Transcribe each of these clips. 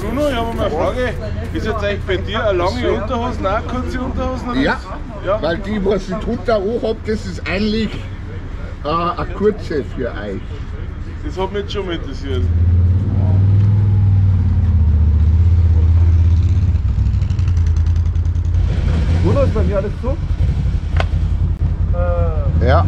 Bruno, ich habe mal eine Frage. Ist jetzt eigentlich bei dir eine lange Unterhosen, auch eine kurze Unterhosen? Oder? Ja, weil die, was ich drunter hoch habe, das ist eigentlich eine kurze für euch. Das hat mich jetzt schon mal interessiert. Bruno, ist bei mir alles so? Ja.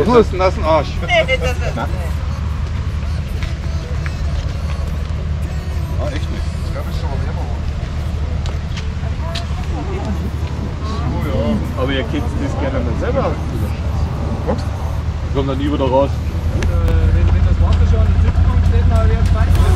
Du hast einen nassen Arsch. Nee, das ist Ah, echt nicht. Das glaube ich schon mal wärmer. So, ja. Aber ihr kennt das gerne nicht selber. Was? Kommt dann nie wieder raus. Wenn das Wasser schon in den Sitzpunkt steht, dann wäre es weiter.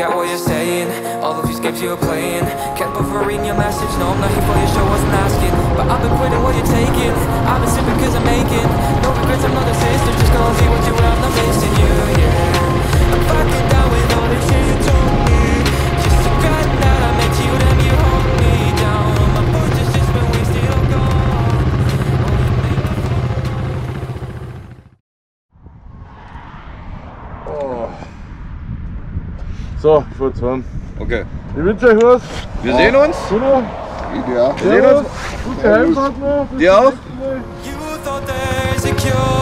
get what you're saying. All of these games you were playing. Kept buffering your message. No, I'm not here for your show, wasn't asking. But I've been quitting what you're taking. I've been sipping cause I'm making. No regrets, I'm not a sister. Just gonna leave what you were, I'm not missing you, yeah. I'm fucking down with all the shit you told me. Just to get that I met you, then you hold me down. All my fortune's just been wasted or gone. So, ich fahr jetzt fahren. Okay. Ich wünsche euch was. Wir sehen uns. Bruno. Ja. Wir sehen uns. Gute Heimfahrt noch. Dir auch. You thought there's a cure.